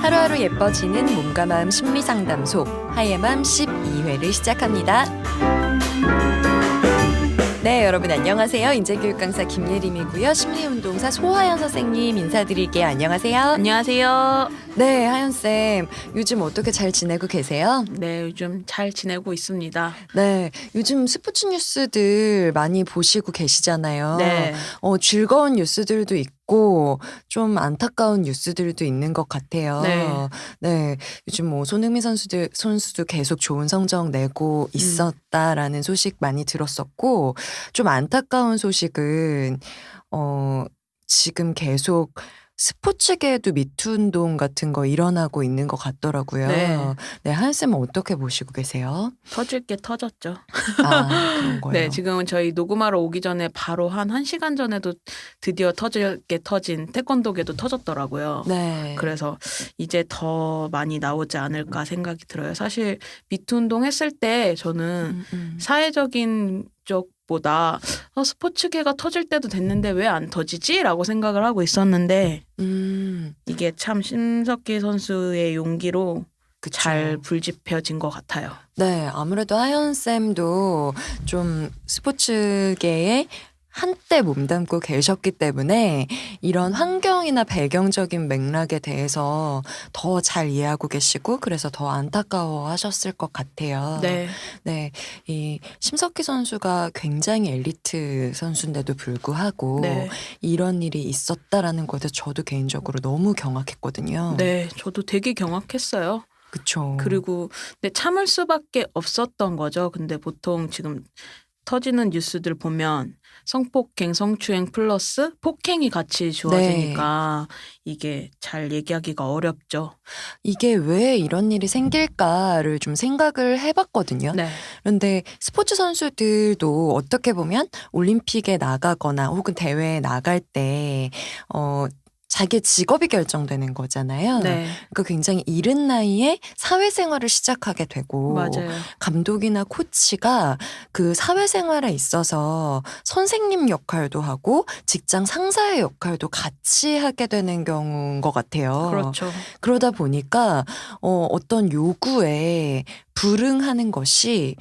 하루하루 예뻐지는 몸과 마음 심리상담소 하예맘 12회를 시작합니다. 네, 여러분 안녕하세요. 인재교육 강사 김예림이고요. 심리운동사 소하연 선생님 인사드릴게요. 안녕하세요. 안녕하세요. 네, 하연쌤. 요즘 어떻게 잘 지내고 계세요? 네, 요즘 잘 지내고 있습니다. 네, 요즘 스포츠 뉴스들 많이 보시고 계시잖아요. 네. 즐거운 뉴스들도 있고 좀 안타까운 뉴스들도 있는 것 같아요. 네. 네, 요즘 뭐 손흥민 선수도 계속 좋은 성적 내고 있었다라는 소식 많이 들었었고, 좀 안타까운 소식은 지금 계속 스포츠계에도 미투 운동 같은 거 일어나고 있는 것 같더라고요. 네. 네, 하연쌤은 어떻게 보시고 계세요? 터질 게 터졌죠. 그런 거예요. 네, 지금은 저희 녹음하러 오기 전에 바로 한 1시간 전에도 드디어 터질 게 터진 태권도계도 터졌더라고요. 네. 그래서 이제 더 많이 나오지 않을까 생각이 들어요. 사실 미투 운동 했을 때 저는 사회적인 쪽보다 스포츠계가 터질 때도 됐는데 왜 안 터지지? 라고 생각을 하고 있었는데 이게 참 심석희 선수의 용기로 그쵸. 잘 불집혀진 것 같아요. 네, 아무래도 하연쌤도 좀 스포츠계에 한때 몸담고 계셨기 때문에 이런 환경이나 배경적인 맥락에 대해서 더 잘 이해하고 계시고 그래서 더 안타까워 하셨을 것 같아요. 네. 네, 이 심석희 선수가 굉장히 엘리트 선수인데도 불구하고 네. 이런 일이 있었다라는 것에 저도 개인적으로 너무 경악했거든요. 네, 저도 되게 경악했어요. 그쵸. 그리고 근데 참을 수밖에 없었던 거죠. 근데 보통 지금 터지는 뉴스들 보면 성폭행, 성추행 플러스 폭행이 같이 주어지니까 이게 잘 얘기하기가 어렵죠. 이게 왜 이런 일이 생길까를 좀 생각을 해봤거든요. 네. 그런데 스포츠 선수들도 어떻게 보면 올림픽에 나가거나 혹은 대회에 나갈 때 자기 직업이 결정되는 거잖아요. 네. 그러니까 굉장히 이른 나이에 사회생활을 시작하게 되고 맞아요. 감독이나 코치가 그 사회생활에 있어서 선생님 역할도 하고 직장 상사의 역할도 같이 하게 되는 경우인 것 같아요. 그렇죠. 그러다 보니까 어떤 요구에 불응하는 것이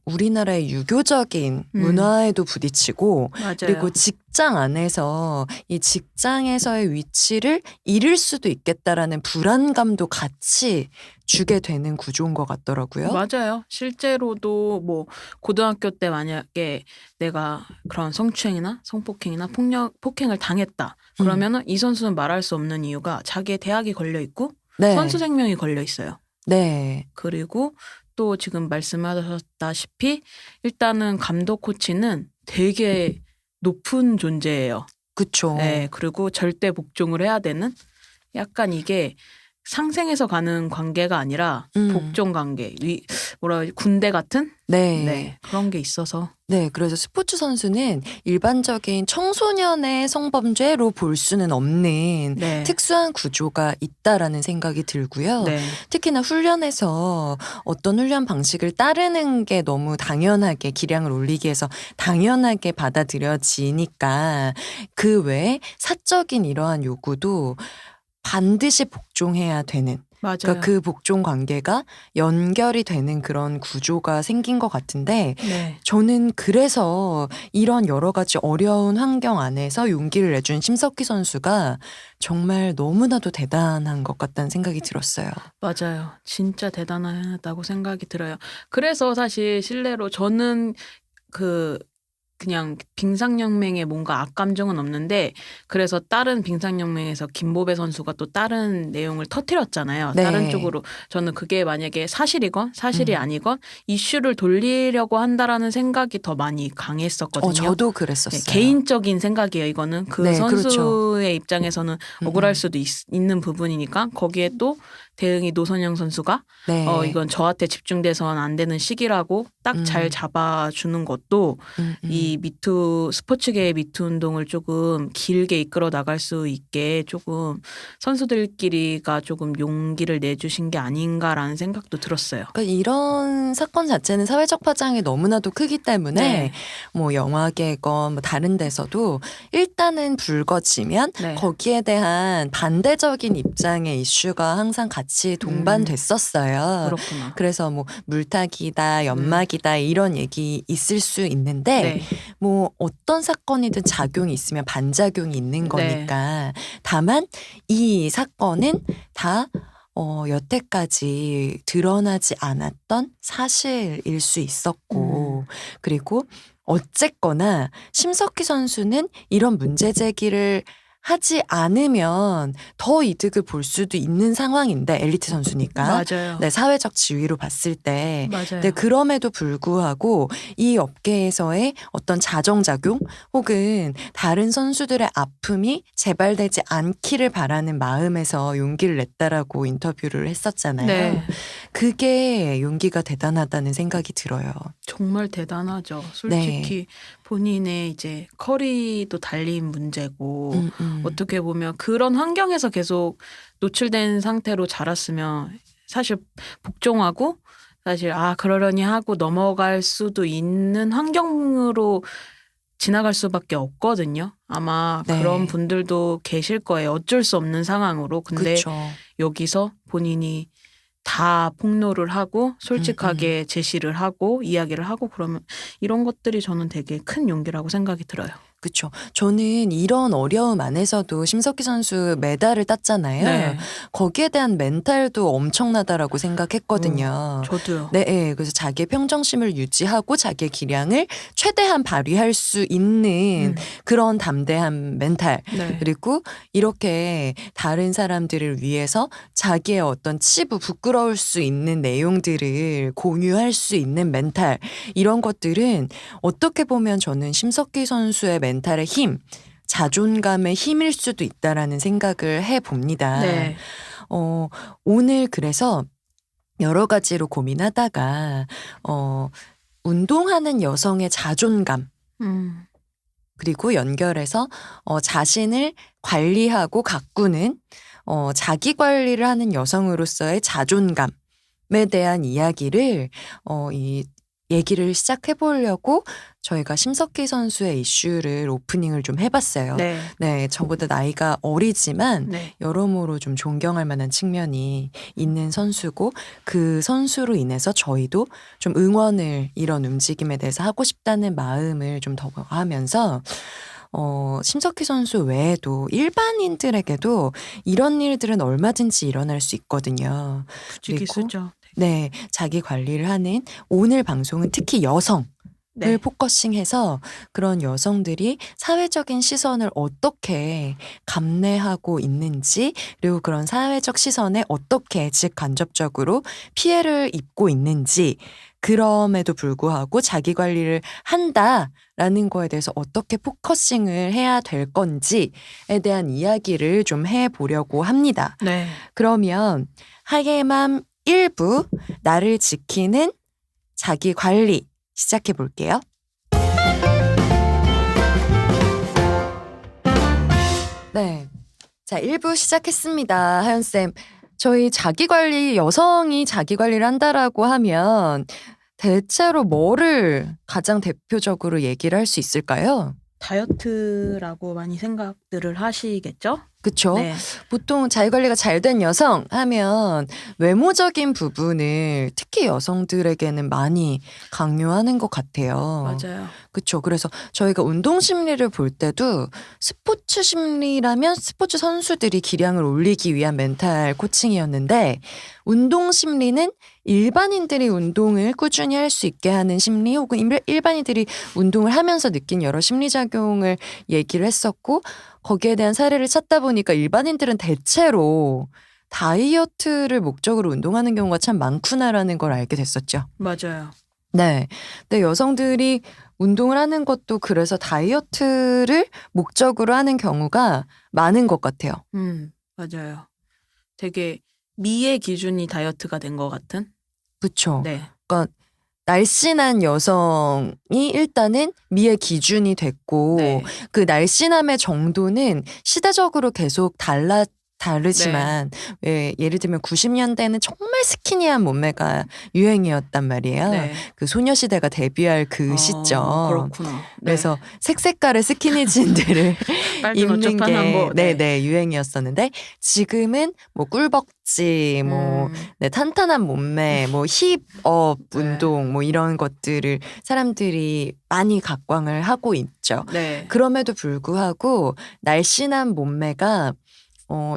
우리나라의 유교적인 문화에도 부딪히고 맞아요. 그리고 직장 안에서 이 직장에서의 위치를 잃을 수도 있겠다라는 불안감도 같이 주게 되는 구조인 것 같더라고요. 맞아요. 실제로도 뭐 고등학교 때 만약에 내가 그런 성추행이나 성폭행이나 폭행을 당했다. 그러면은 이 선수는 말할 수 없는 이유가 자기의 대학이 걸려 있고 네. 선수 생명이 걸려 있어요. 네. 그리고 또 지금 말씀하셨다시피 일단은 감독 코치는 되게 높은 존재예요. 그쵸. 네, 그리고 절대 복종을 해야 되는 약간 이게 상생해서 가는 관계가 아니라 복종 관계, 군대 같은 네. 그런 게 있어서. 네, 그래서 스포츠 선수는 일반적인 청소년의 성범죄로 볼 수는 없는 네. 특수한 구조가 있다라는 생각이 들고요. 네. 특히나 훈련에서 어떤 훈련 방식을 따르는 게 너무 당연하게 기량을 올리기 위해서 당연하게 받아들여지니까 그 외에 사적인 이러한 요구도 반드시 복종해야 되는 맞아요. 그러니까 그 복종 관계가 연결이 되는 그런 구조가 생긴 것 같은데 네. 저는 그래서 이런 여러 가지 어려운 환경 안에서 용기를 내준 심석희 선수가 정말 너무나도 대단한 것 같다는 생각이 들었어요. 맞아요. 진짜 대단하다고 생각이 들어요. 그래서 사실 실례로 저는 그냥 빙상연맹에 뭔가 악감정은 없는데 그래서 다른 빙상연맹에서 김보배 선수가 또 다른 내용을 터뜨렸잖아요. 네. 다른 쪽으로 저는 그게 만약에 사실이건 사실이 아니건 이슈를 돌리려고 한다라는 생각이 더 많이 강했었거든요. 저도 그랬었어요. 네, 개인적인 생각이에요. 이거는 그 네, 선수의 그렇죠. 입장에서는 억울할 수도 있는 부분이니까 거기에 또 대응이 노선영 선수가 네. 이건 저한테 집중돼서는 안 되는 시기라고 딱 잘 잡아주는 것도 이 미투 스포츠계의 미투 운동을 조금 길게 이끌어 나갈 수 있게 조금 선수들끼리가 조금 용기를 내주신 게 아닌가라는 생각도 들었어요. 그러니까 이런 사건 자체는 사회적 파장이 너무나도 크기 때문에 네. 뭐 영화계건 뭐 다른 데서도 일단은 불거지면 네. 거기에 대한 반대적인 입장의 이슈가 항상 같이 동반됐었어요. 그렇구나. 그래서 뭐 물타기다, 연막이다 이런 얘기 있을 수 있는데 네. 뭐 어떤 사건이든 작용이 있으면 반작용이 있는 네. 거니까. 다만 이 사건은 다 여태까지 드러나지 않았던 사실일 수 있었고 그리고 어쨌거나 심석희 선수는 이런 문제 제기를 하지 않으면 더 이득을 볼 수도 있는 상황인데 엘리트 선수니까. 맞아요. 네, 사회적 지위로 봤을 때. 맞아요. 네, 그럼에도 불구하고 이 업계에서의 어떤 자정작용 혹은 다른 선수들의 아픔이 재발되지 않기를 바라는 마음에서 용기를 냈다라고 인터뷰를 했었잖아요. 네. 그게 용기가 대단하다는 생각이 들어요. 정말 대단하죠. 솔직히 본인의 이제 커리도 달린 문제고 어떻게 보면 그런 환경에서 계속 노출된 상태로 자랐으면 사실 복종하고 사실 그러려니 하고 넘어갈 수도 있는 환경으로 지나갈 수밖에 없거든요. 아마 네. 그런 분들도 계실 거예요. 어쩔 수 없는 상황으로. 근데 그렇죠. 여기서 본인이 다 폭로를 하고 솔직하게 제시를 하고 이야기를 하고 그러면 이런 것들이 저는 되게 큰 용기라고 생각이 들어요. 그렇죠. 저는 이런 어려움 안에서도 심석희 선수 메달을 땄잖아요. 네. 거기에 대한 멘탈도 엄청나다라고 생각했거든요. 저도요. 네, 그래서 자기의 평정심을 유지하고 자기의 기량을 최대한 발휘할 수 있는 그런 담대한 멘탈. 네. 그리고 이렇게 다른 사람들을 위해서 자기의 어떤 치부, 부끄러울 수 있는 내용들을 공유할 수 있는 멘탈. 이런 것들은 어떻게 보면 저는 심석희 선수의 멘탈의 힘, 자존감의 힘일 수도 있다라는 생각을 해봅니다. 네. 오늘 그래서 여러 가지로 고민하다가 운동하는 여성의 자존감 그리고 연결해서 자신을 관리하고 가꾸는 자기 관리를 하는 여성으로서의 자존감에 대한 이야기를 얘기를 시작해 보려고 저희가 심석희 선수의 이슈를 오프닝을 좀 해봤어요. 네. 네, 저보다 나이가 어리지만 네. 여러모로 좀 존경할 만한 측면이 있는 선수고 그 선수로 인해서 저희도 좀 응원을 이런 움직임에 대해서 하고 싶다는 마음을 좀 더하면서 심석희 선수 외에도 일반인들에게도 이런 일들은 얼마든지 일어날 수 있거든요. 부지기수죠. 네, 자기 관리를 하는 오늘 방송은 특히 여성을 네. 포커싱해서 그런 여성들이 사회적인 시선을 어떻게 감내하고 있는지 그리고 그런 사회적 시선에 어떻게 직간접적으로 피해를 입고 있는지 그럼에도 불구하고 자기 관리를 한다라는 거에 대해서 어떻게 포커싱을 해야 될 건지에 대한 이야기를 좀 해보려고 합니다. 네. 그러면 하예맘 1부 나를 지키는 자기 관리 시작해 볼게요. 네. 자, 1부 시작했습니다. 하연쌤. 저희 자기 관리, 여성이 자기 관리를 한다라고 하면 대체로 뭐를 가장 대표적으로 얘기를 할 수 있을까요? 다이어트라고 많이 생각들을 하시겠죠? 그쵸? 네. 보통 자기관리가 잘 된 여성 하면 외모적인 부분을 특히 여성들에게는 많이 강요하는 것 같아요. 맞아요. 그쵸. 그래서 저희가 운동 심리를 볼 때도 스포츠 심리라면 스포츠 선수들이 기량을 올리기 위한 멘탈 코칭이었는데 운동 심리는 일반인들이 운동을 꾸준히 할 수 있게 하는 심리 혹은 일반인들이 운동을 하면서 느낀 여러 심리작용을 얘기를 했었고 거기에 대한 사례를 찾다 보니까 일반인들은 대체로 다이어트를 목적으로 운동하는 경우가 참 많구나라는 걸 알게 됐었죠. 맞아요. 네. 근데 여성들이 운동을 하는 것도 그래서 다이어트를 목적으로 하는 경우가 많은 것 같아요. 맞아요. 되게 미의 기준이 다이어트가 된 것 같은? 그쵸. 네. 그러니까 날씬한 여성이 일단은 미의 기준이 됐고 네. 그 날씬함의 정도는 시대적으로 계속 다르지만 왜 예를 들면 90년대는 정말 스키니한 몸매가 유행이었단 말이에요. 네. 그 소녀시대가 데뷔할 그 시점. 그렇구나. 네. 그래서 색깔의 스키니진들을 빨간 입는 어쩌판 게 한복. 네네 유행이었었는데 지금은 뭐 꿀벅지 뭐 네, 탄탄한 몸매 뭐 힙업 네. 운동 뭐 이런 것들을 사람들이 많이 각광을 하고 있죠. 네. 그럼에도 불구하고 날씬한 몸매가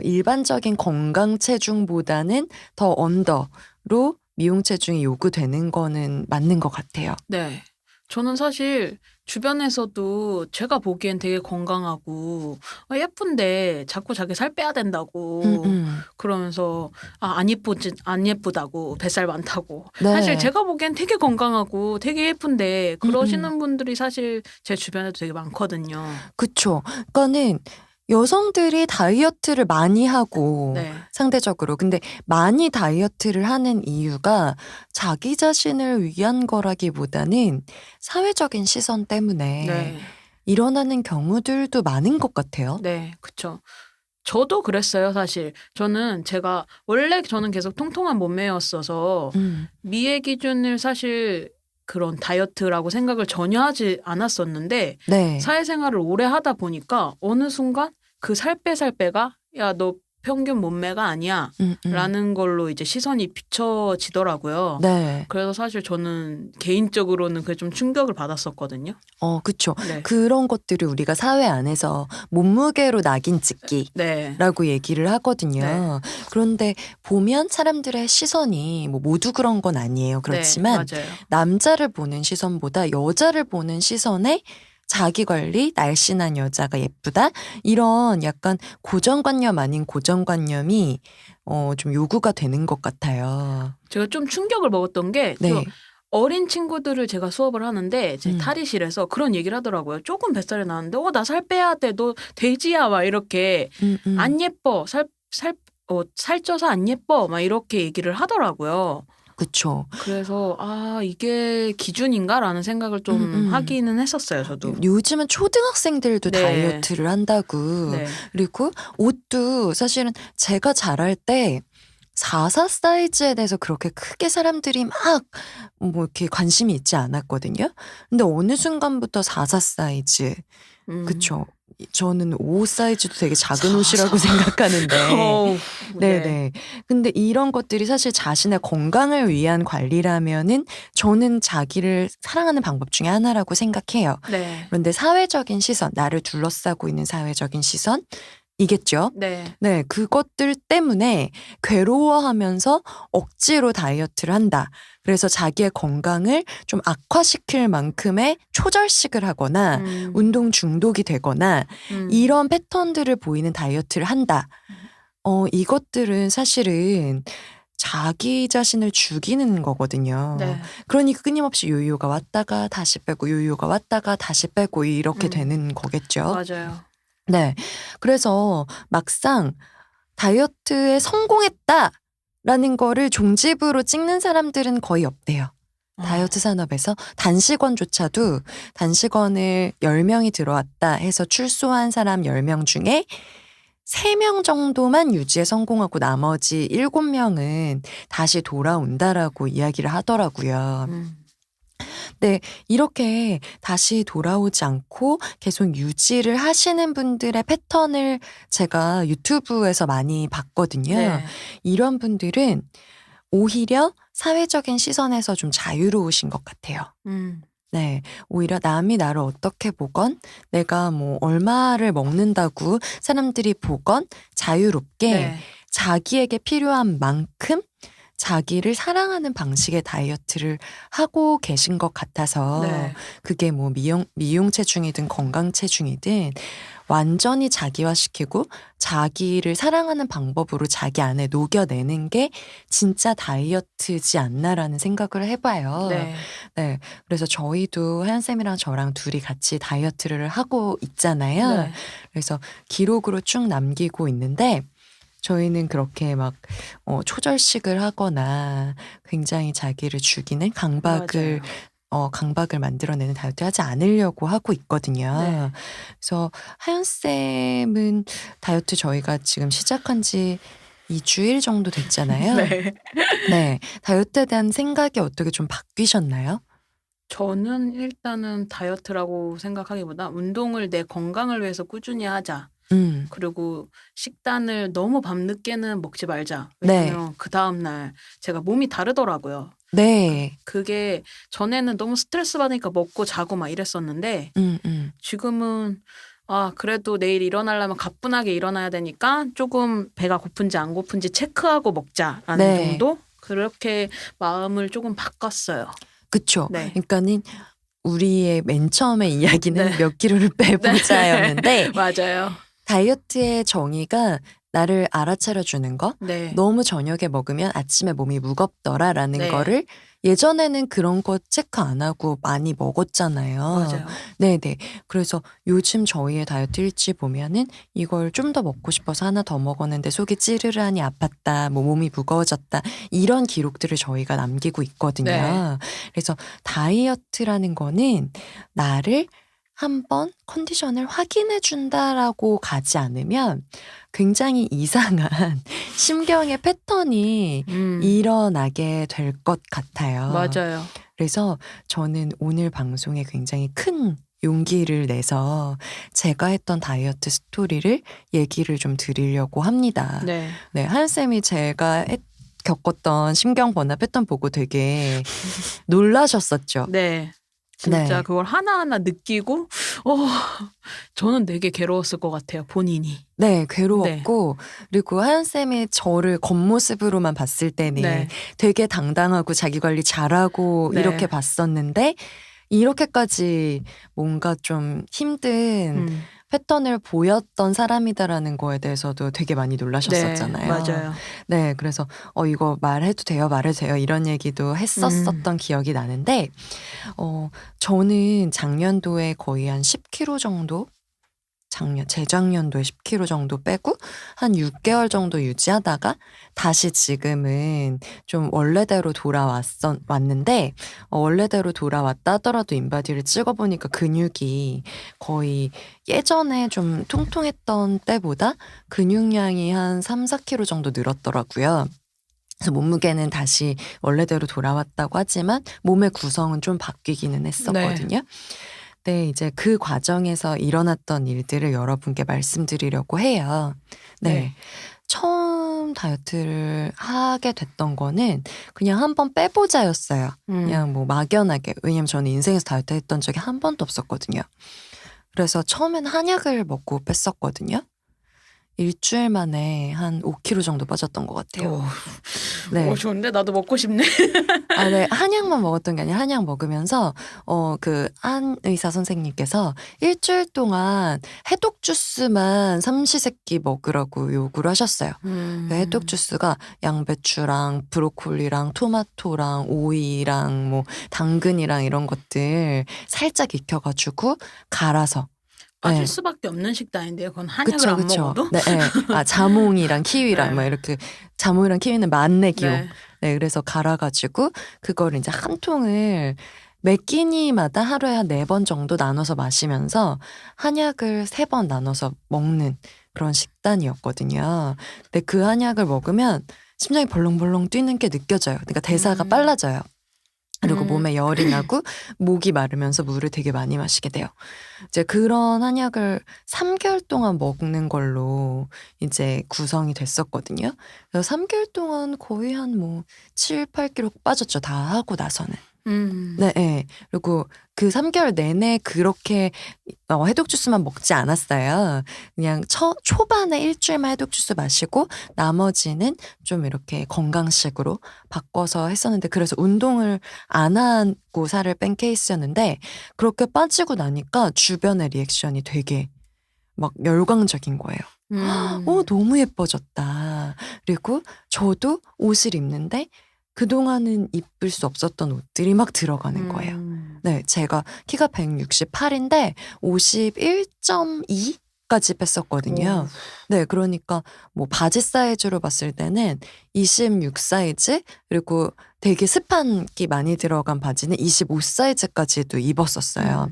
일반적인 건강 체중보다는 더 언더로 미용 체중이 요구되는 거는 맞는 것 같아요. 네. 저는 사실 주변에서도 제가 보기엔 되게 건강하고 예쁜데 자꾸 자기 살 빼야 된다고 그러면서 안 예쁘다고 뱃살 많다고. 네. 사실 제가 보기엔 되게 건강하고 되게 예쁜데 그러시는 분들이 사실 제 주변에도 되게 많거든요. 그쵸. 그러니까는 여성들이 다이어트를 많이 하고 네. 상대적으로 근데 많이 다이어트를 하는 이유가 자기 자신을 위한 거라기보다는 사회적인 시선 때문에 네. 일어나는 경우들도 많은 것 같아요. 네. 그쵸. 저도 그랬어요, 사실. 원래 저는 계속 통통한 몸매였어서 미의 기준을 사실 그런 다이어트라고 생각을 전혀 하지 않았었는데 네. 사회생활을 오래 하다 보니까 어느 순간 그 살 빼가 야, 너 평균 몸매가 아니야 라는 걸로 이제 시선이 비춰지더라고요. 네. 그래서 사실 저는 개인적으로는 그게 좀 충격을 받았었거든요. 그쵸. 네. 그런 것들을 우리가 사회 안에서 몸무게로 낙인 찍기. 네. 라고 얘기를 하거든요. 네. 그런데 보면 사람들의 시선이 뭐 모두 그런 건 아니에요. 그렇지만 네, 맞아요. 남자를 보는 시선보다 여자를 보는 시선에 자기 관리, 날씬한 여자가 예쁘다 이런 약간 고정관념 아닌 고정관념이 좀 요구가 되는 것 같아요. 제가 좀 충격을 먹었던 게 네. 어린 친구들을 제가 수업을 하는데 제 탈의실에서 그런 얘기를 하더라고요. 조금 뱃살이 나는데 나 살 빼야 돼. 너 돼지야. 막 이렇게 안 예뻐. 살쪄서 안 예뻐. 막 이렇게 얘기를 하더라고요. 그쵸. 그래서 이게 기준인가라는 생각을 좀 하기는 했었어요. 저도. 요즘은 초등학생들도 네. 다이어트를 한다고. 네. 그리고 옷도 사실은 제가 자랄 때 44 사이즈에 대해서 그렇게 크게 사람들이 막 뭐 이렇게 관심이 있지 않았거든요. 근데 어느 순간부터 44 사이즈. 그쵸. 저는 55 사이즈도 되게 작은 옷이라고 생각하는데. 네네. 근데 이런 것들이 사실 자신의 건강을 위한 관리라면은 저는 자기를 사랑하는 방법 중에 하나라고 생각해요. 네. 그런데 사회적인 시선, 나를 둘러싸고 있는 사회적인 시선, 이겠죠. 네. 네, 그것들 때문에 괴로워하면서 억지로 다이어트를 한다. 그래서 자기의 건강을 좀 악화시킬 만큼의 초절식을 하거나 운동 중독이 되거나 이런 패턴들을 보이는 다이어트를 한다. 이것들은 사실은 자기 자신을 죽이는 거거든요. 네. 그러니까 끊임없이 요요가 왔다가 다시 빼고 요요가 왔다가 다시 빼고 이렇게 되는 거겠죠. 맞아요. 네. 그래서 막상 다이어트에 성공했다라는 거를 종집으로 찍는 사람들은 거의 없대요. 다이어트 산업에서 단식원조차도 단식원을 10명이 들어왔다 해서 출소한 사람 10명 중에 3명 정도만 유지에 성공하고 나머지 7명은 다시 돌아온다라고 이야기를 하더라고요. 네, 이렇게 다시 돌아오지 않고 계속 유지를 하시는 분들의 패턴을 제가 유튜브에서 많이 봤거든요. 네. 이런 분들은 오히려 사회적인 시선에서 좀 자유로우신 것 같아요. 네, 오히려 남이 나를 어떻게 보건 내가 뭐 얼마를 먹는다고 사람들이 보건 자유롭게 네. 자기에게 필요한 만큼 자기를 사랑하는 방식의 다이어트를 하고 계신 것 같아서 네. 그게 뭐 미용 체중이든 건강 체중이든 완전히 자기화시키고 자기를 사랑하는 방법으로 자기 안에 녹여내는 게 진짜 다이어트지 않나라는 생각을 해봐요. 네. 네, 그래서 저희도 하연쌤이랑 저랑 둘이 같이 다이어트를 하고 있잖아요. 네. 그래서 기록으로 쭉 남기고 있는데 저희는 그렇게 막 초절식을 하거나 굉장히 자기를 죽이는 강박을 강박을 만들어내는 다이어트 하지 않으려고 하고 있거든요. 네. 그래서 하연쌤은 다이어트 저희가 지금 시작한 지 2주일 정도 됐잖아요. 네. 네. 다이어트에 대한 생각이 어떻게 좀 바뀌셨나요? 저는 일단은 다이어트라고 생각하기보다 운동을 내 건강을 위해서 꾸준히 하자. 음. 그리고 식단을 너무 밤늦게는 먹지 말자. 네. 왜냐면 그 다음날 제가 몸이 다르더라고요. 네. 그게 전에는 너무 스트레스 받으니까 먹고 자고 막 이랬었는데 지금은 그래도 내일 일어나려면 가뿐하게 일어나야 되니까 조금 배가 고픈지 안 고픈지 체크하고 먹자라는 네. 정도? 그렇게 마음을 조금 바꿨어요. 그쵸. 네. 그러니까는 우리의 맨 처음에 이야기는 네. 몇 킬로를 빼보자였는데 맞아요. 다이어트의 정의가 나를 알아차려 주는 거. 네. 너무 저녁에 먹으면 아침에 몸이 무겁더라라는 네. 거를 예전에는 그런 거 체크 안 하고 많이 먹었잖아요. 맞아요. 네네. 그래서 요즘 저희의 다이어트 일지 보면은 이걸 좀 더 먹고 싶어서 하나 더 먹었는데 속이 찌르르하니 아팠다, 뭐 몸이 무거워졌다 이런 기록들을 저희가 남기고 있거든요. 네. 그래서 다이어트라는 거는 나를 한번 컨디션을 확인해 준다라고 가지 않으면 굉장히 이상한 심경의 패턴이 일어나게 될 것 같아요. 맞아요. 그래서 저는 오늘 방송에 굉장히 큰 용기를 내서 제가 했던 다이어트 스토리를 얘기를 좀 드리려고 합니다. 네. 네, 하연쌤이 제가 겪었던 심경 번화 패턴 보고 되게 놀라셨었죠. 네. 진짜 네. 그걸 하나하나 느끼고 저는 되게 괴로웠을 것 같아요. 본인이. 네, 괴로웠고 그리고 하연쌤이 저를 겉모습으로만 봤을 때는 네. 되게 당당하고 자기 관리 잘하고 네. 이렇게 봤었는데 이렇게까지 뭔가 좀 힘든 패턴을 보였던 사람이다라는 거에 대해서도 되게 많이 놀라셨었잖아요. 네, 맞아요. 네, 그래서 이거 말해도 돼요, 말해도 돼요 이런 얘기도 했었었던 기억이 나는데 저는 작년도에 거의 한 10kg 정도 재작년도에 10kg 정도 빼고 한 6개월 정도 유지하다가 다시 지금은 좀 원래대로 왔는데 원래대로 돌아왔다 하더라도 인바디를 찍어보니까 근육이 거의 예전에 좀 통통했던 때보다 근육량이 한 3-4kg 정도 늘었더라고요. 그래서 몸무게는 다시 원래대로 돌아왔다고 하지만 몸의 구성은 좀 바뀌기는 했었거든요. 네, 이제 그 과정에서 일어났던 일들을 여러분께 말씀드리려고 해요. 네. 처음 다이어트를 하게 됐던 거는 그냥 한번 빼보자였어요. 그냥 뭐 막연하게. 왜냐면 저는 인생에서 다이어트 했던 적이 한 번도 없었거든요. 그래서 처음엔 한약을 먹고 뺐었거든요. 일주일 만에 한 5kg 정도 빠졌던 것 같아요. 네. 좋은데 나도 먹고 싶네. 네. 한약만 먹었던 게 아니라 한약 먹으면서 그 한 의사 선생님께서 일주일 동안 해독 주스만 삼시세끼 먹으라고 요구를 하셨어요. 그 해독 주스가 양배추랑 브로콜리랑 토마토랑 오이랑 뭐 당근이랑 이런 것들 살짝 익혀가지고 갈아서 빠질 수밖에 없는 식단인데요. 그건 한약을 안 먹어도? 네. 자몽이랑 키위랑 막 이렇게 자몽이랑 키위는 만내기호. 네, 그래서 갈아가지고 그거를 이제 한 통을 매 끼니마다 하루에 한 4번 정도 나눠서 마시면서 한약을 3번 나눠서 먹는 그런 식단이었거든요. 근데 그 한약을 먹으면 심장이 벌렁벌렁 뛰는 게 느껴져요. 그러니까 대사가 빨라져요. 그리고 몸에 열이 나고 목이 마르면서 물을 되게 많이 마시게 돼요. 이제 그런 한약을 3개월 동안 먹는 걸로 이제 구성이 됐었거든요. 그래서 3개월 동안 거의 한 뭐 7-8kg 빠졌죠. 다 하고 나서는. 네. 그리고 그 3개월 내내 그렇게 해독 주스만 먹지 않았어요. 그냥 초반에 일주일만 해독 주스 마시고 나머지는 좀 이렇게 건강식으로 바꿔서 했었는데 그래서 운동을 안 하고 살을 뺀 케이스였는데 그렇게 빠지고 나니까 주변의 리액션이 되게 막 열광적인 거예요. 너무 예뻐졌다. 그리고 저도 옷을 입는데 그동안은 입을 수 없었던 옷들이 막 들어가는 거예요. 네, 제가 키가 168인데 51.2 까지 뺐었거든요. 네, 그러니까 뭐 바지 사이즈로 봤을 때는 26 사이즈 그리고 되게 스판기 많이 들어간 바지는 25 사이즈까지도 입었었어요.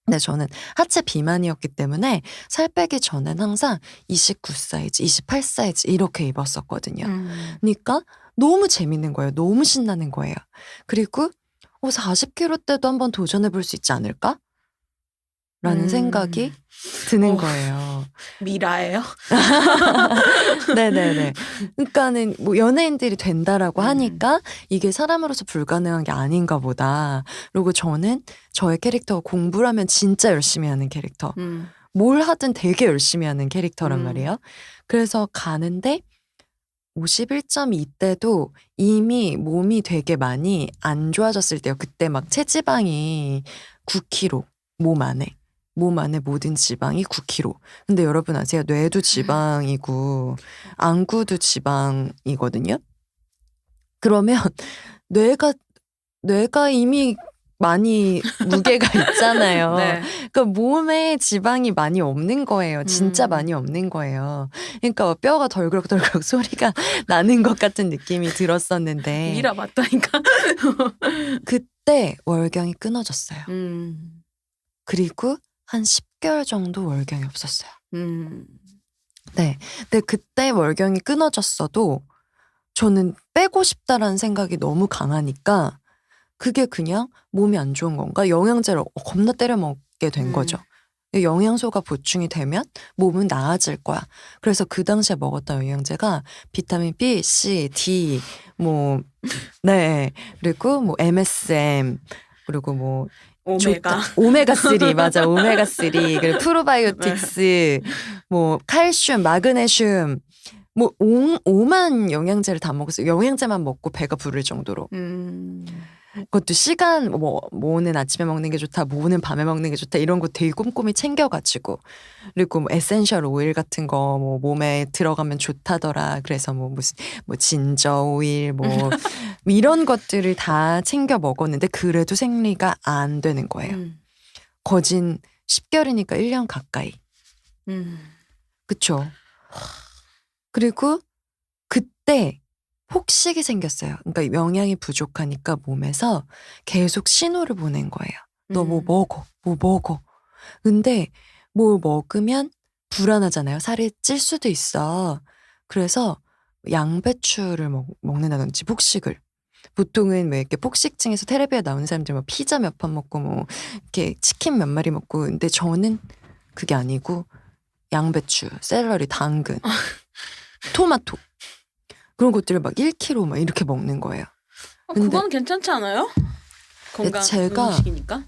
근데 저는 하체 비만이었기 때문에 살 빼기 전엔 항상 29 사이즈, 28 사이즈 이렇게 입었었거든요. 그러니까 너무 재밌는 거예요. 너무 신나는 거예요. 그리고 40kg 때도 한번 도전해 볼 수 있지 않을까? 라는 생각이 드는 거예요. 미라예요? 네네네. 그러니까는 뭐 연예인들이 된다라고 하니까 이게 사람으로서 불가능한 게 아닌가 보다. 그리고 저는 저의 캐릭터가 공부를 하면 진짜 열심히 하는 캐릭터. 뭘 하든 되게 열심히 하는 캐릭터란 말이에요. 그래서 가는데 51.2 때도 이미 몸이 되게 많이 안 좋아졌을 때요. 그때 막 체지방이 9kg 몸 안에 모든 지방이 9kg. 근데 여러분 아세요? 뇌도 지방이고 안구도 지방이거든요. 그러면 뇌가 이미 많이 무게가 있잖아요. 네. 그러니까 몸에 지방이 많이 없는 거예요. 진짜 많이 없는 거예요. 그러니까 뼈가 덜그럭덜그럭 소리가 나는 것 같은 느낌이 들었었는데 미라 맞다니까. 그때 월경이 끊어졌어요. 음. 그리고 한 10개월 정도 월경이 없었어요. 음. 네. 근데 그때 월경이 끊어졌어도 저는 빼고 싶다라는 생각이 너무 강하니까 그게 그냥 몸이 안 좋은 건가? 영양제를 겁나 때려 먹게 된 거죠. 영양소가 보충이 되면 몸은 나아질 거야. 그래서 그 당시에 먹었던 영양제가 비타민 B, C, D, 뭐, 네. 그리고 뭐 MSM, 그리고 뭐, 오메가. 오메가3, 맞아. 오메가3, 그리고 프로바이오틱스, 뭐, 칼슘, 마그네슘, 뭐, 5만 영양제를 다 먹었어요. 영양제만 먹고 배가 부를 정도로. 그것도 시간 뭐는 아침에 먹는 게 좋다, 뭐는 밤에 먹는 게 좋다 이런 거 되게 꼼꼼히 챙겨가지고 그리고 뭐 에센셜 오일 같은 거 뭐 몸에 들어가면 좋다더라. 그래서 뭐 무슨 뭐 진저 오일 뭐 이런 것들을 다 챙겨 먹었는데 그래도 생리가 안 되는 거예요. 거진 10개월이니까 1년 가까이. 그쵸? 그리고 그때 폭식이 생겼어요. 그러니까 영양이 부족하니까 몸에서 계속 신호를 보낸 거예요. 너 뭐 먹어. 근데 뭐 먹으면 불안하잖아요. 살이 찔 수도 있어. 그래서 양배추를 먹는다든지 폭식을. 보통은 왜 이렇게 폭식증에서 텔레비에 나오는 사람들 뭐 피자 몇 판 먹고 뭐 이렇게 치킨 몇 마리 먹고 근데 저는 그게 아니고 양배추, 샐러리, 당근, 토마토 그런 것들을 막 1kg 막 이렇게 먹는 거예요. 그건 괜찮지 않아요? 건강 제가 음식이니까.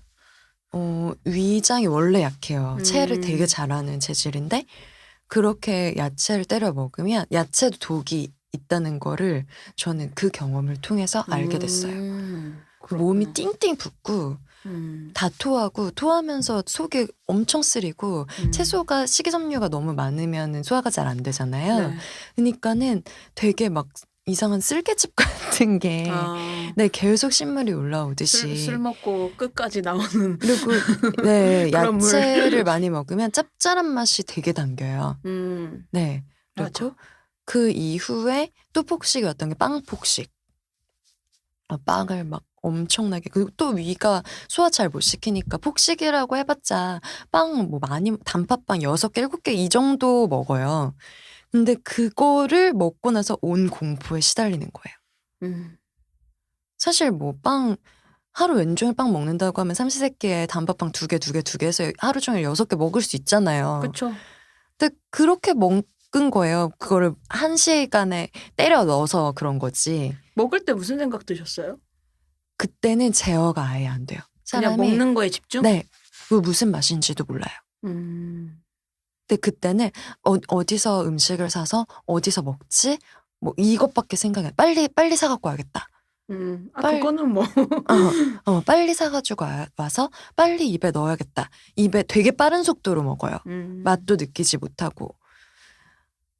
위장이 원래 약해요. 체를 되게 잘하는 체질인데 그렇게 야채를 때려 먹으면 야채도 독이 있다는 거를 저는 그 경험을 통해서 알게 됐어요. 몸이 띵띵 붓고 다 토하고 토하면서 속이 엄청 쓰리고 채소가 식이섬유가 너무 많으면 소화가 잘 안 되잖아요. 네. 그러니까는 되게 막 이상한 쓸개즙 같은 게 네, 계속 신물이 올라오듯이 술 먹고 끝까지 나오는 그리고 네, 그런 물. 야채를 많이 먹으면 짭짤한 맛이 되게 당겨요. 네. 그리고 맞아. 그 이후에 또 폭식이 왔던 게 빵 폭식. 빵을 막 엄청나게 그리고 또 위가 소화 잘 못 시키니까 폭식이라고 해봤자 빵 뭐 많이 단팥빵 6개, 7개 이 정도 먹어요. 근데 그거를 먹고 나서 온 공포에 시달리는 거예요. 사실 뭐 빵 하루 왼종일 빵 먹는다고 하면 삼시세끼에 단팥빵 2개 해서 하루 종일 6개 먹을 수 있잖아요. 그렇죠. 근데 그렇게 먹은 거예요. 그거를 1시간에 때려 넣어서 그런 거지. 먹을 때 무슨 생각 드셨어요? 그때는 제어가 아예 안 돼요. 그냥 사람이 먹는 거에 집중? 네. 그 무슨 맛인지도 몰라요. 근데 그때는 어디서 음식을 사서 어디서 먹지? 뭐 이것밖에 생각이 안 빨리 사갖고 와야겠다. 그거는 뭐. 빨리 사가지고 와서 빨리 입에 넣어야겠다. 입에 되게 빠른 속도로 먹어요. 맛도 느끼지 못하고.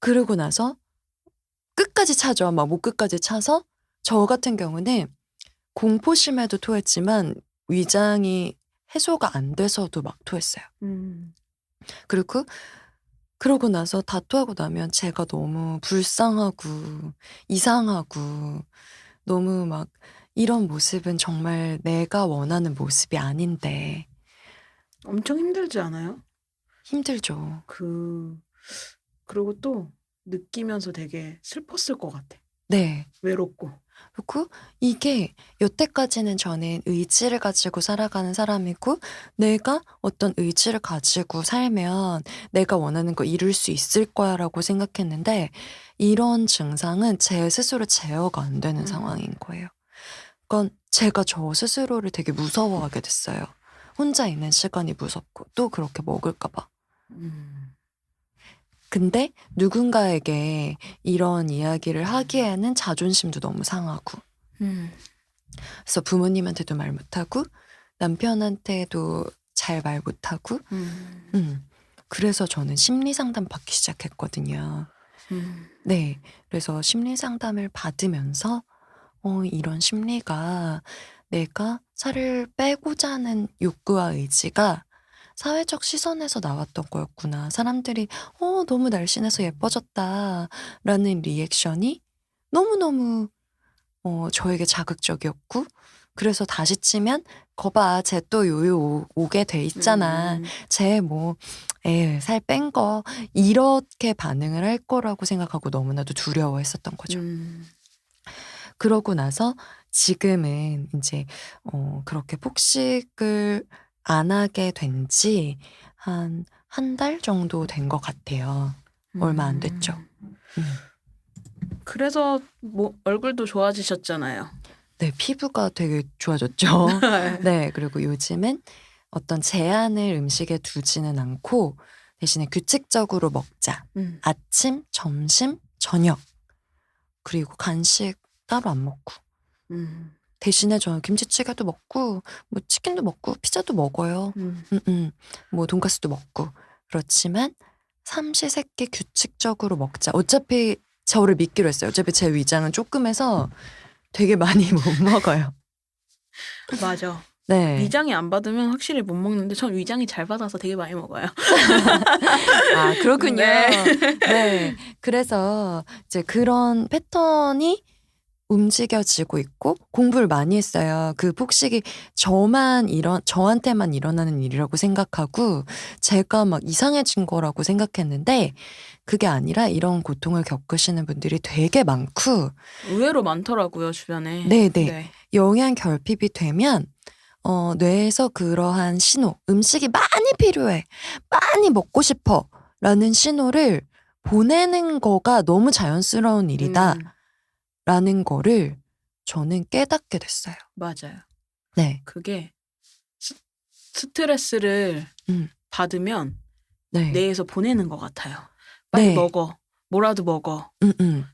그러고 나서 끝까지 차죠. 막 목 끝까지 차서 저 같은 경우는 공포심에도 토했지만 위장이 해소가 안 돼서도 막 토했어요. 그리고 그러고 나서 다투하고 나면 제가 너무 불쌍하고 이상하고 너무 막 이런 모습은 정말 내가 원하는 모습이 아닌데 엄청 힘들지 않아요? 힘들죠. 그리고 또 느끼면서 되게 슬펐을 것 같아. 네. 외롭고. 그리고 이게 여태까지는 저는 의지를 가지고 살아가는 사람이고 내가 어떤 의지를 가지고 살면 내가 원하는 거 이룰 수 있을 거야라고 생각했는데 이런 증상은 제 스스로 제어가 안 되는 상황인 거예요. 그러니까 제가 저 스스로를 되게 무서워하게 됐어요. 혼자 있는 시간이 무섭고 또 그렇게 먹을까 봐. 음. 근데 누군가에게 이런 이야기를 하기에는 자존심도 너무 상하고 음. 그래서 부모님한테도 말 못하고 남편한테도 잘 말 못하고 그래서 저는 심리 상담 받기 시작했거든요. 네, 그래서 심리 상담을 받으면서 이런 심리가 내가 살을 빼고자 하는 욕구와 의지가 사회적 시선에서 나왔던 거였구나. 사람들이 너무 날씬해서 예뻐졌다라는 리액션이 너무너무 저에게 자극적이었고 그래서 다시 치면 거봐 쟤 또 요요 오게 돼 있잖아. 쟤 뭐 살 뺀 거 이렇게 반응을 할 거라고 생각하고 너무나도 두려워했었던 거죠. 그러고 나서 지금은 이제 그렇게 폭식을 안 하게 된 지 한 달 정도 된 것 같아요. 얼마 안 됐죠. 그래서 뭐 얼굴도 좋아지셨잖아요. 네, 피부가 되게 좋아졌죠. 네, 그리고 요즘은 어떤 제한을 음식에 두지는 않고 대신에 규칙적으로 먹자. 아침, 점심, 저녁. 그리고 간식 따로 안 먹고. 대신에 저는 김치찌개도 먹고 뭐 치킨도 먹고 피자도 먹어요. 뭐 돈가스도 먹고. 그렇지만 삼시세끼 규칙적으로 먹자. 어차피 저를 믿기로 했어요. 어차피 제 위장은 조금 해서 되게 많이 못 먹어요. 맞아. 네. 위장이 안 받으면 확실히 못 먹는데 전 위장이 잘 받아서 되게 많이 먹어요. 아, 그렇군요. 네. 네. 그래서 이제 그런 패턴이 움직여지고 있고 공부를 많이 했어요. 그 폭식이 저한테만 일어나는 일이라고 생각하고 제가 막 이상해진 거라고 생각했는데 그게 아니라 이런 고통을 겪으시는 분들이 되게 많고 의외로 많더라고요, 주변에. 네네. 네. 영양 결핍이 되면 뇌에서 그러한 신호, 음식이 많이 필요해, 많이 먹고 싶어 라는 신호를 보내는 거가 너무 자연스러운 일이다 라는 거를 저는 깨닫게 됐어요. 맞아요. 네. 그게 스트레스를 받으면 네. 뇌에서 보내는 것 같아요. 빨리 네. 먹어. 뭐라도 먹어.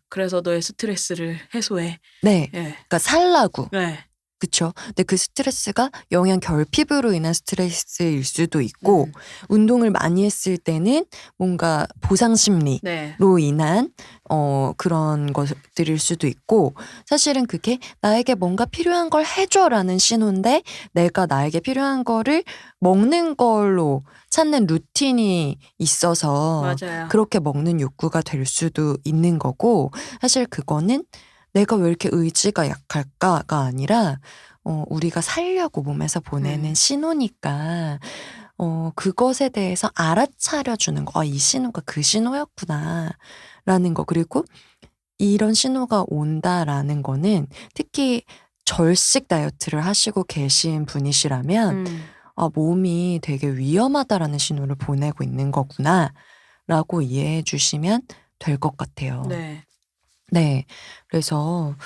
그래서 너의 스트레스를 해소해. 네. 예. 그러니까 살라고. 네. 그쵸? 근데 그 스트레스가 영양 결핍으로 인한 스트레스일 수도 있고 운동을 많이 했을 때는 뭔가 보상 심리로 네. 인한 그런 것들일 수도 있고 사실은 그게 나에게 뭔가 필요한 걸 해줘라는 신호인데 내가 나에게 필요한 거를 먹는 걸로 찾는 루틴이 있어서 맞아요. 그렇게 먹는 욕구가 될 수도 있는 거고 사실 그거는 내가 왜 이렇게 의지가 약할까가 아니라 우리가 살려고 몸에서 보내는 신호니까 그것에 대해서 알아차려주는 거. 이 신호가 그 신호였구나 라는 거. 그리고 이런 신호가 온다라는 거는 특히 절식 다이어트를 하시고 계신 분이시라면 몸이 되게 위험하다라는 신호를 보내고 있는 거구나 라고 이해해 주시면 될 것 같아요. 네. 네. 그래서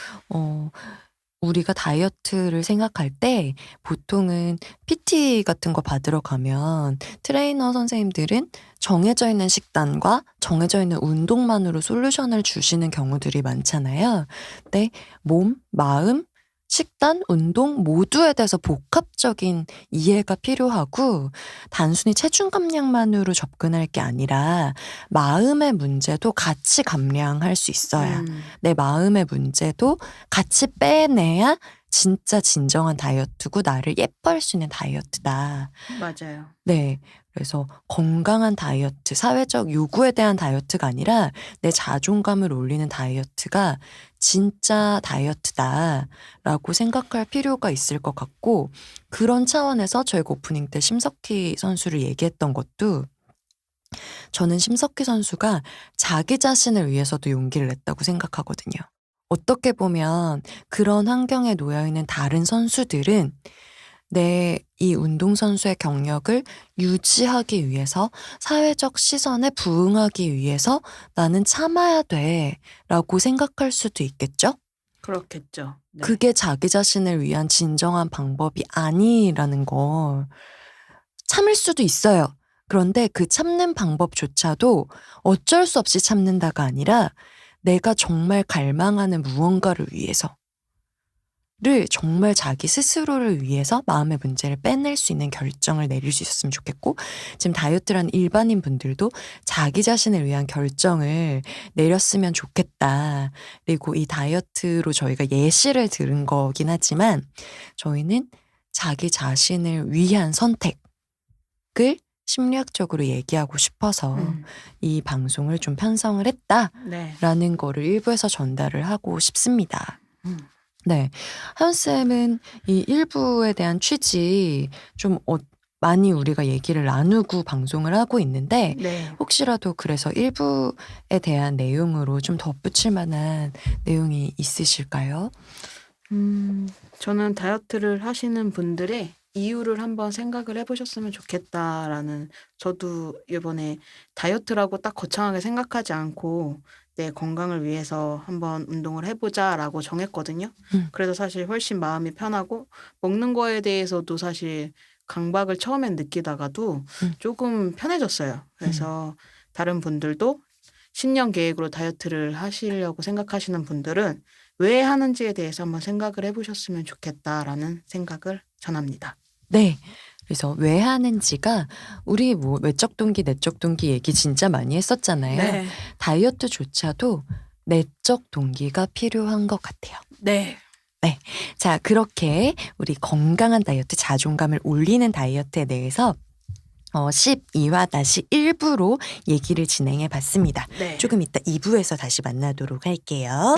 우리가 다이어트를 생각할 때 보통은 PT 같은 거 받으러 가면 트레이너 선생님들은 정해져 있는 식단과 정해져 있는 운동만으로 솔루션을 주시는 경우들이 많잖아요. 근데 몸, 마음, 식단, 운동 모두에 대해서 복합적인 이해가 필요하고 단순히 체중 감량만으로 접근할 게 아니라 마음의 문제도 같이 감량할 수 있어야 내 마음의 문제도 같이 빼내야 진짜 진정한 다이어트고 나를 예뻐할 수 있는 다이어트다. 맞아요. 네. 그래서 건강한 다이어트, 사회적 요구에 대한 다이어트가 아니라 내 자존감을 올리는 다이어트가 진짜 다이어트다라고 생각할 필요가 있을 것 같고, 그런 차원에서 저희가 오프닝 때 심석희 선수를 얘기했던 것도, 저는 심석희 선수가 자기 자신을 위해서도 용기를 냈다고 생각하거든요. 어떻게 보면 그런 환경에 놓여 있는 다른 선수들은 내 이 운동선수의 경력을 유지하기 위해서, 사회적 시선에 부응하기 위해서 나는 참아야 돼 라고 생각할 수도 있겠죠? 그렇겠죠. 네. 그게 자기 자신을 위한 진정한 방법이 아니라는 걸 참을 수도 있어요. 그런데 그 참는 방법조차도 어쩔 수 없이 참는다가 아니라 내가 정말 갈망하는 무언가를 위해서, 정말 자기 스스로를 위해서 마음의 문제를 빼낼 수 있는 결정을 내릴 수 있었으면 좋겠고, 지금 다이어트라는 일반인 분들도 자기 자신을 위한 결정을 내렸으면 좋겠다. 그리고 이 다이어트로 저희가 예시를 들은 거긴 하지만 저희는 자기 자신을 위한 선택을 심리학적으로 얘기하고 싶어서 이 방송을 좀 편성을 네. 했다라는 거를 일부에서 전달을 하고 싶습니다. 음. 네. 하연쌤은 이 일부에 대한 취지 좀 많이 우리가 얘기를 나누고 방송을 하고 있는데, 네. 혹시라도 그래서 일부에 대한 내용으로 좀 덧붙일 만한 내용이 있으실까요? 저는 다이어트를 하시는 분들의 이유를 한번 생각을 해보셨으면 좋겠다라는, 저도 이번에 다이어트라고 딱 거창하게 생각하지 않고 내 건강을 위해서 한번 운동을 해보자라고 정했거든요. 그래서 사실 훨씬 마음이 편하고, 먹는 거에 대해서도 사실 강박을 처음엔 느끼다가도 조금 편해졌어요. 그래서 다른 분들도 신년 계획으로 다이어트를 하시려고 생각하시는 분들은 왜 하는지에 대해서 한번 생각을 해보셨으면 좋겠다라는 생각을 전합니다. 네. 그래서 왜 하는지가, 우리 뭐 외적 동기, 내적 동기 얘기 진짜 많이 했었잖아요. 네. 다이어트조차도 내적 동기가 필요한 것 같아요. 네. 자, 그렇게 우리 건강한 다이어트, 자존감을 올리는 다이어트에 대해서 12화-1부로 얘기를 진행해 봤습니다. 네. 조금 이따 2부에서 다시 만나도록 할게요.